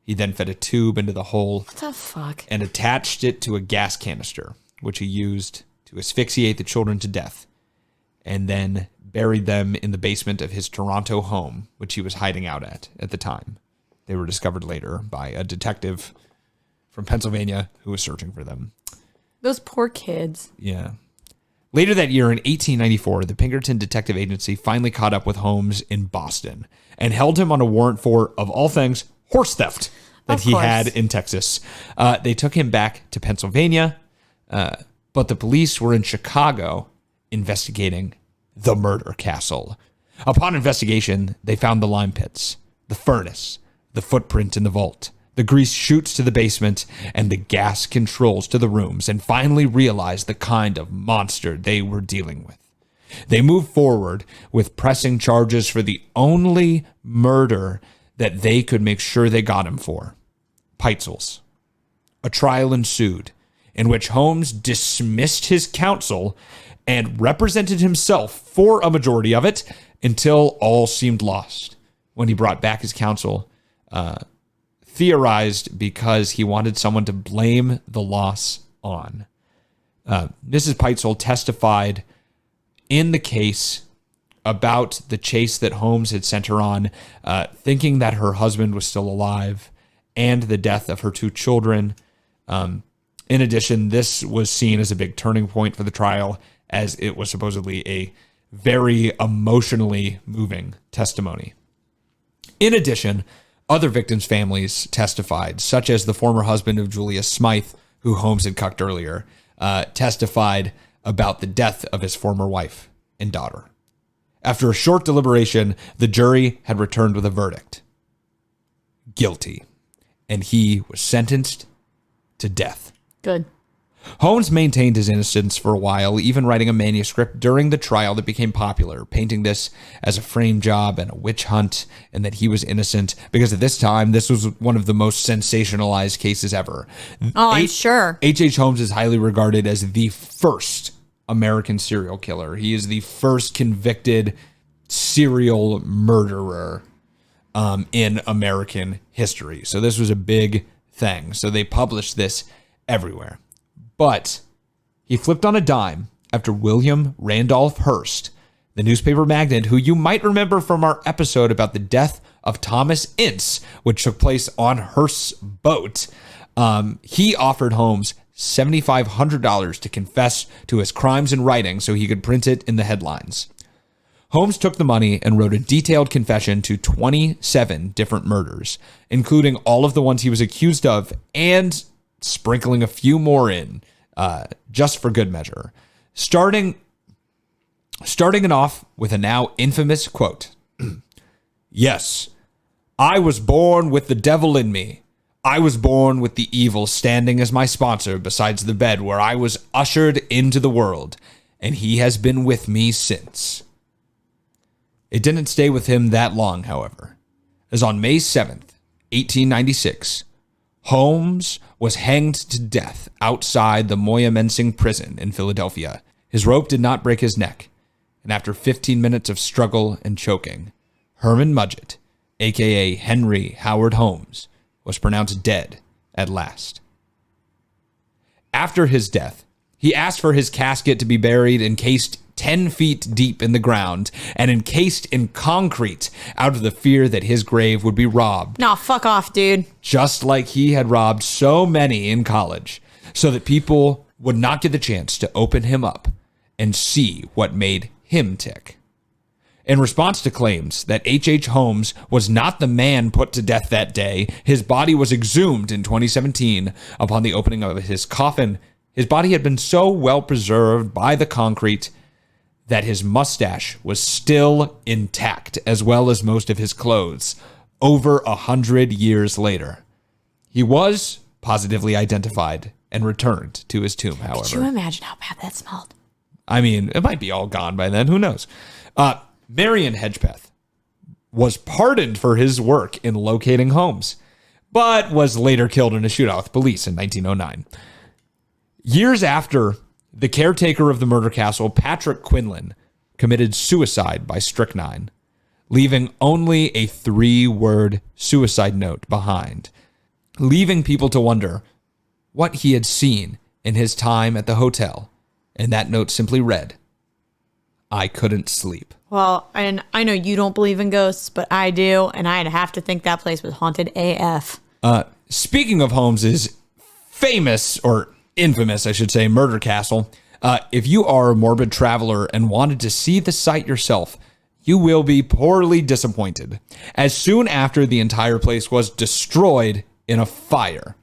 He then fed a tube into the hole. What the fuck? And attached it to a gas canister, which he used to asphyxiate the children to death, and then buried them in the basement of his Toronto home, which he was hiding out at the time. They were discovered later by a detective from Pennsylvania who was searching for them. Those poor kids. Yeah. Later that year, in 1894, the Pinkerton Detective Agency finally caught up with Holmes in Boston and held him on a warrant for, of all things, horse theft that he had in Texas. They took him back to Pennsylvania, but the police were in Chicago investigating the murder castle. Upon investigation, they found the lime pits, the furnace, the footprint in the vault, the grease chutes to the basement, and the gas controls to the rooms, and finally realized the kind of monster they were dealing with. They moved forward with pressing charges for the only murder that they could make sure they got him for, Peitzel's. A trial ensued, in which Holmes dismissed his counsel and represented himself for a majority of it until all seemed lost. When he brought back his counsel, theorized because he wanted someone to blame the loss on. Mrs. Peitzel testified in the case about the chase that Holmes had sent her on, thinking that her husband was still alive, and the death of her 2 children. In addition, this was seen as a big turning point for the trial, as it was supposedly a very emotionally moving testimony. In addition, other victims' families testified, such as the former husband of Julia Smythe, who Holmes had cucked earlier, testified about the death of his former wife and daughter. After a short deliberation, the jury had returned with a verdict: guilty, and he was sentenced to death. Good. Holmes maintained his innocence for a while, even writing a manuscript during the trial that became popular, painting this as a frame job and a witch hunt, and that he was innocent because at this time, this was one of the most sensationalized cases ever. Oh, I'm sure. H.H. Holmes is highly regarded as the first American serial killer. He is the first convicted serial murderer in American history. So this was a big thing. So they published this everywhere. But he flipped on a dime after William Randolph Hearst, the newspaper magnate who you might remember from our episode about the death of Thomas Ince, which took place on Hearst's boat. He offered Holmes $7,500 to confess to his crimes in writing so he could print it in the headlines. Holmes took the money and wrote a detailed confession to 27 different murders, including all of the ones he was accused of and sprinkling a few more in, just for good measure. Starting it off with a now infamous quote. Yes, I was born with the devil in me. I was born with the evil standing as my sponsor besides the bed where I was ushered into the world, and he has been with me since. It didn't stay with him that long, however, as on May 7th, 1896, Holmes was hanged to death outside the Moyamensing prison in Philadelphia. His rope did not break his neck, and after 15 minutes of struggle and choking, Herman Mudgett, a.k.a. Henry Howard Holmes, was pronounced dead at last. After his death, he asked for his casket to be buried encased 10 feet deep in the ground and encased in concrete out of the fear that his grave would be robbed. Nah, fuck off, dude. Just like he had robbed so many in college, so that people would not get the chance to open him up and see what made him tick. In response to claims that H.H. Holmes was not the man put to death that day, his body was exhumed in 2017 upon the opening of his coffin. His body had been so well preserved by the concrete that his mustache was still intact, as well as most of his clothes, over 100 years later. He was positively identified and returned to his tomb, however. Could you imagine how bad that smelled? I mean, it might be all gone by then. Who knows? Marion Hedgepeth was pardoned for his work in locating Holmes, but was later killed in a shootout with police in 1909. Years after, the caretaker of the murder castle, Patrick Quinlan, committed suicide by strychnine, leaving only a 3-word suicide note behind, leaving people to wonder what he had seen in his time at the hotel. And that note simply read, "I couldn't sleep." Well, and I know you don't believe in ghosts, but I do, and I'd have to think that place was haunted AF. Speaking of Holmes's famous, or infamous, I should say, murder castle, if you are a morbid traveler and wanted to see the site yourself, you will be poorly disappointed, as soon after the entire place was destroyed in a fire.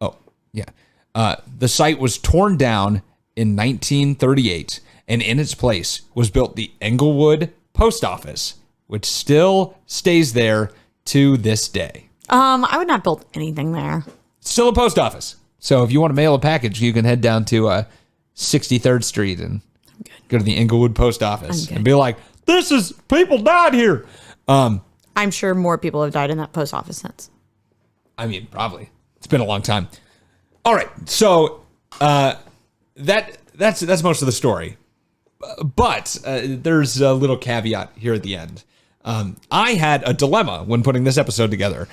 Oh, yeah. The site was torn down in 1938, and in its place was built the Englewood Post Office, which still stays there to this day. I would not build anything there. It's still a post office. So if you want to mail a package, you can head down to 63rd Street and go to the Englewood Post Office and be like, "This is, people died here." I'm sure more people have died in that post office since. I mean, probably. It's been a long time. All right. So that's most of the story. But there's a little caveat here at the end. I had a dilemma when putting this episode together,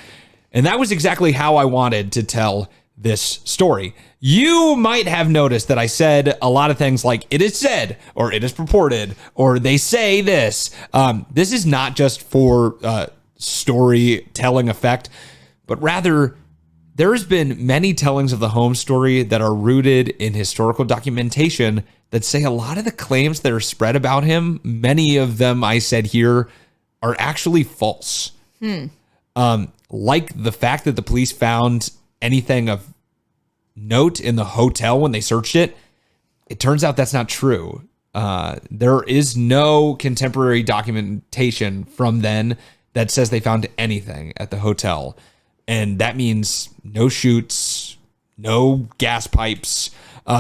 and that was exactly how I wanted to tell this story. You might have noticed that I said a lot of things like it is said, or it is purported, or they say this. This is not just for storytelling effect, but rather there's been many tellings of the Holmes story that are rooted in historical documentation that say a lot of the claims that are spread about him, many of them I said here, are actually false. Like the fact that the police found anything of note in the hotel when they searched it. It turns out that's not true. There is no contemporary documentation from then that says they found anything at the hotel. And that means no chutes, no gas pipes.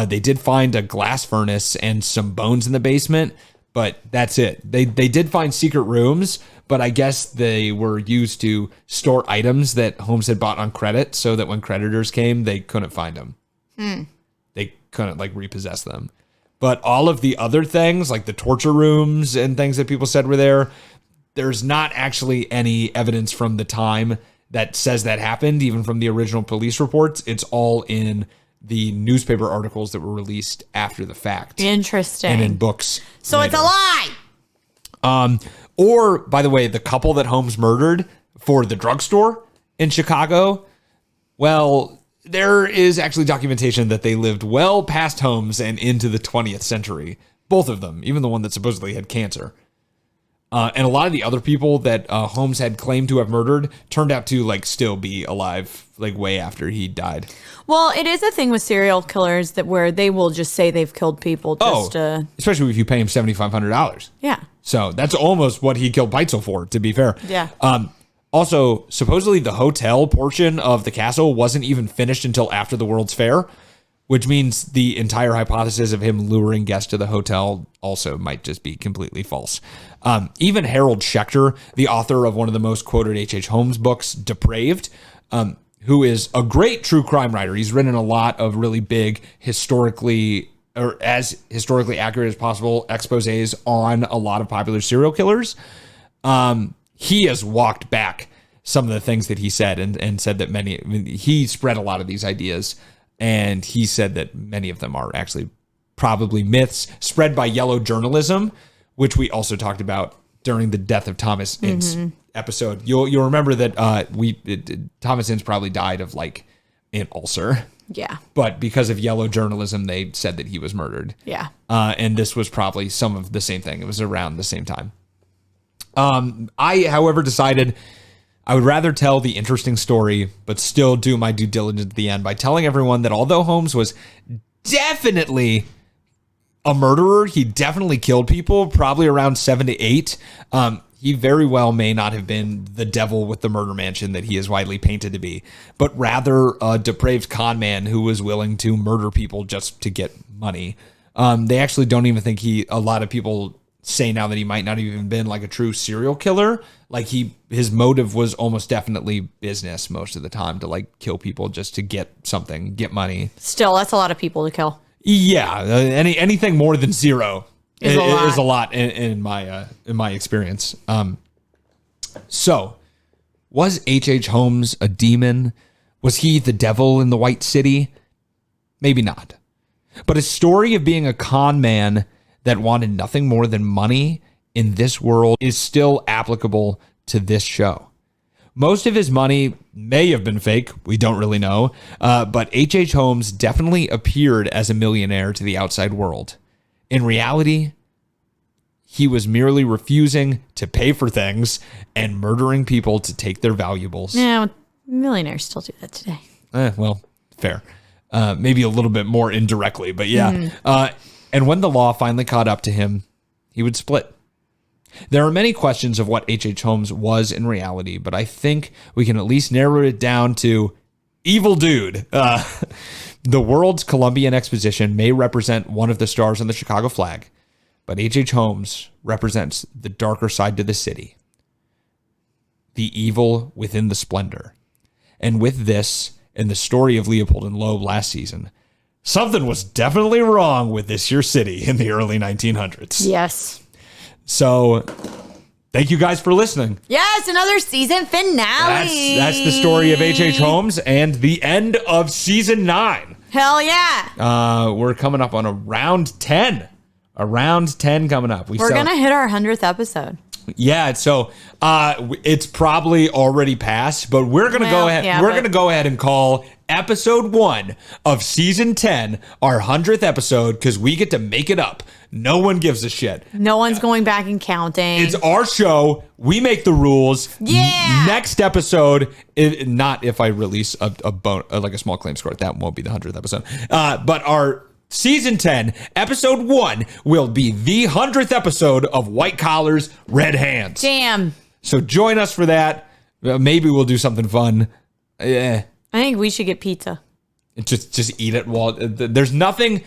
They did find a glass furnace and some bones in the basement, but that's it. They did find secret rooms, but I guess they were used to store items that Holmes had bought on credit so that when creditors came, they couldn't find them. They couldn't repossess them. But all of the other things, like the torture rooms and things that people said were there, there's not actually any evidence from the time that says that happened, even from the original police reports. It's all in the newspaper articles that were released after the fact. Interesting. And in books. So later. It's a lie. Or, by the way, the couple that Holmes murdered for the drugstore in Chicago, well, there is actually documentation that they lived well past Holmes and into the 20th century. Both of them, even the one that supposedly had cancer. And a lot of the other people that Holmes had claimed to have murdered turned out to still be alive way after he died. Well, it is a thing with serial killers that where they will just say they've killed people just especially if you pay him $7,500. Yeah. So that's almost what he killed Beitzel for, to be fair. Yeah. Also, supposedly the hotel portion of the castle wasn't even finished until after the World's Fair, which means the entire hypothesis of him luring guests to the hotel also might just be completely false. Even Harold Schechter, the author of one of the most quoted H.H. Holmes books, Depraved, who is a great true crime writer. He's written a lot of really big historically accurate as possible exposés on a lot of popular serial killers. He has walked back some of the things that he said and said that he spread a lot of these ideas. And he said that many of them are actually probably myths spread by yellow journalism, which we also talked about during the death of Thomas Ince episode. You'll remember that Thomas Ince probably died of an ulcer. Yeah. But because of yellow journalism, they said that he was murdered. Yeah. And this was probably some of the same thing. It was around the same time. I, however, decided I would rather tell the interesting story, but still do my due diligence at the end by telling everyone that although Holmes was definitely a murderer, he definitely killed people, probably around 7 to 8. He very well may not have been the devil with the murder mansion that he is widely painted to be, but rather a depraved con man who was willing to murder people just to get money. They actually don't even think a lot of people say now that he might not have even been a true serial killer. His motive was almost definitely business most of the time, to kill people just to get something, get money. Still, that's a lot of people to kill. Yeah, anything more than 0 is a lot in my experience. So, was H.H. Holmes a demon? Was he the devil in the White City? Maybe not. But his story of being a con man that wanted nothing more than money in this world is still applicable to this show. Most of his money may have been fake. We don't really know. But H.H. Holmes definitely appeared as a millionaire to the outside world. In reality, he was merely refusing to pay for things and murdering people to take their valuables. Yeah, millionaires still do that today. Well, fair. Maybe a little bit more indirectly, but yeah. And when the law finally caught up to him, he would split. There are many questions of what H.H. Holmes was in reality, but I think we can at least narrow it down to evil dude. The world's Columbian Exposition may represent one of the stars on the Chicago flag, but H.H. Holmes represents the darker side to the city, the evil within the splendor. And with this, and the story of Leopold and Loeb last season, something was definitely wrong with this here city in the early 1900s. Yes. So thank you guys for listening. Yes, another season finale. That's the story of H.H. Holmes and the end of season 9. Hell yeah. We're coming up on a round 10. A round 10 coming up. We're going to hit our 100th episode. Yeah, so it's probably already passed, but we're going to go ahead. We're going to go ahead and call episode 1 of season 10 our 100th episode because we get to make it up. No one gives a shit. No one's going back and counting. It's our show. We make the rules. Yeah. Next episode, not if I release a like a small claim score. That won't be the 100th episode. But our season 10, episode 1 will be the 100th episode of White Collars, Red Hands. Damn. So join us for that. Maybe we'll do something fun. I think we should get pizza. Just eat it while there's nothing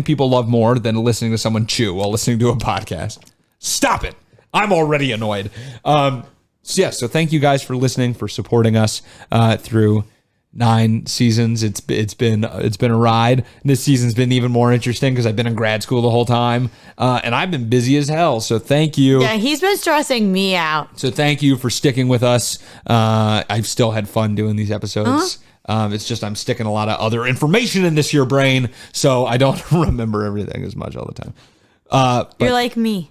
people love more than listening to someone chew while listening to a podcast. Stop it. I'm already annoyed. So thank you guys for listening, for supporting us through 9 seasons. It's been a ride. This season's been even more interesting because I've been in grad school the whole time, and I've been busy as hell. So thank you. Yeah, he's been stressing me out. So thank you for sticking with us. I've still had fun doing these episodes. It's just I'm sticking a lot of other information in this your brain, so I don't remember everything as much all the time. You're like me.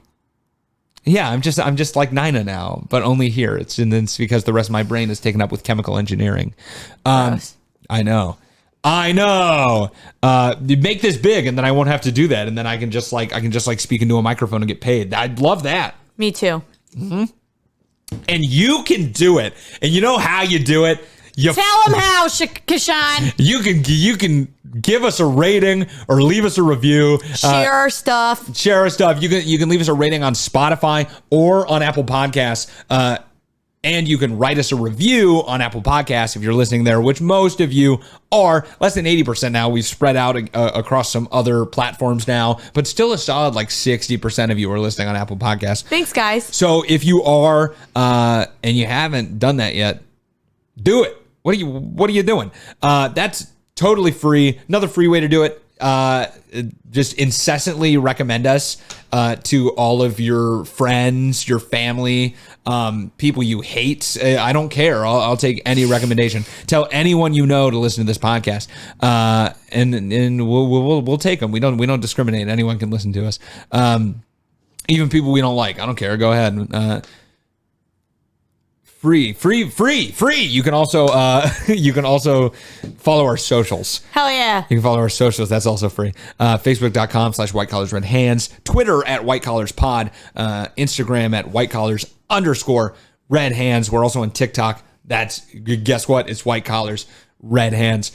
Yeah, I'm just like Nina now, but only here. It's because the rest of my brain is taken up with chemical engineering. I know. You make this big, and then I won't have to do that, and then I can just speak into a microphone and get paid. I'd love that. Me too. Mm-hmm. And you can do it, and you know how you do it. Tell them how, Kashan. You can give us a rating or leave us a review. Share our stuff. You can leave us a rating on Spotify or on Apple Podcasts. And you can write us a review on Apple Podcasts if you're listening there, which most of you are. Less than 80% now. We've spread out across some other platforms now, but still a solid like 60% of you are listening on Apple Podcasts. Thanks, guys. So if you are and you haven't done that yet, do it. What are you doing? That's totally free. Another free way to do it. Just incessantly recommend us to all of your friends, your family, people you hate. I don't care. I'll take any recommendation. Tell anyone you know to listen to this podcast, and we'll take them. We don't discriminate. Anyone can listen to us. Even people we don't like. I don't care. Go ahead. Free. You can also follow our socials. Hell yeah. You can follow our socials. That's also free. Facebook.com/whitecollarsredhands, Twitter @whitecollarspod, Instagram @whitecollars_redhands. We're also on TikTok. Guess what? It's White Collars Red Hands.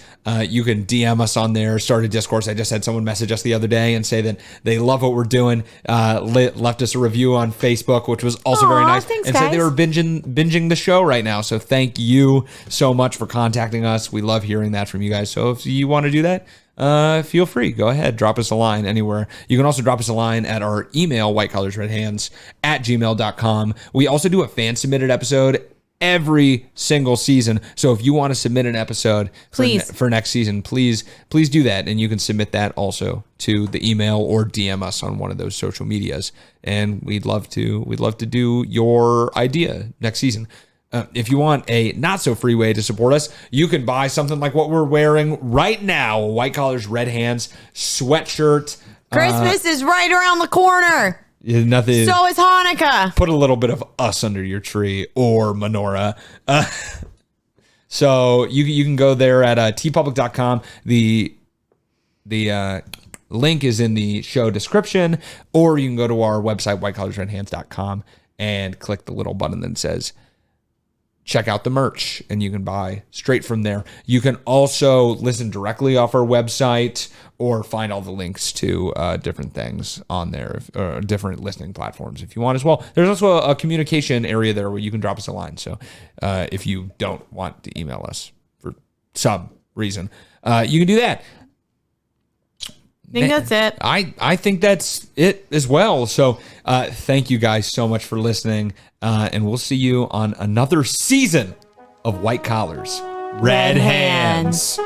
You can DM us on there, start a discourse. I just had someone message us the other day and say that they love what we're doing. Left us a review on Facebook, which was also very nice. Thanks, and guys. said they were binging the show right now. So thank you so much for contacting us. We love hearing that from you guys. So if you want to do that, feel free. Go ahead. Drop us a line anywhere. You can also drop us a line at our email, whitecollarsredhands@gmail.com. We also do a fan submitted episode every single season. So if you want to submit an episode for next season, please do that. And you can submit that also to the email or DM us on one of those social medias. And we'd love to do your idea next season. If you want a not so free way to support us, you can buy something like what we're wearing right now, a White Collars Red Hands sweatshirt. Christmas is right around the corner. Nothing. So is Hanukkah. Put a little bit of us under your tree or menorah. So you can go there at tpublic.com. The link is in the show description, or you can go to our website, whitecollarsredhands.com, and click the little button that says check out the merch, and you can buy straight from there. You can also listen directly off our website or find all the links to different things on there, or different listening platforms if you want as well. There's also a communication area there where you can drop us a line. So if you don't want to email us for some reason, you can do that. I think that's it. I think that's it as well. So thank you guys so much for listening. And we'll see you on another season of White Collars Red Hands.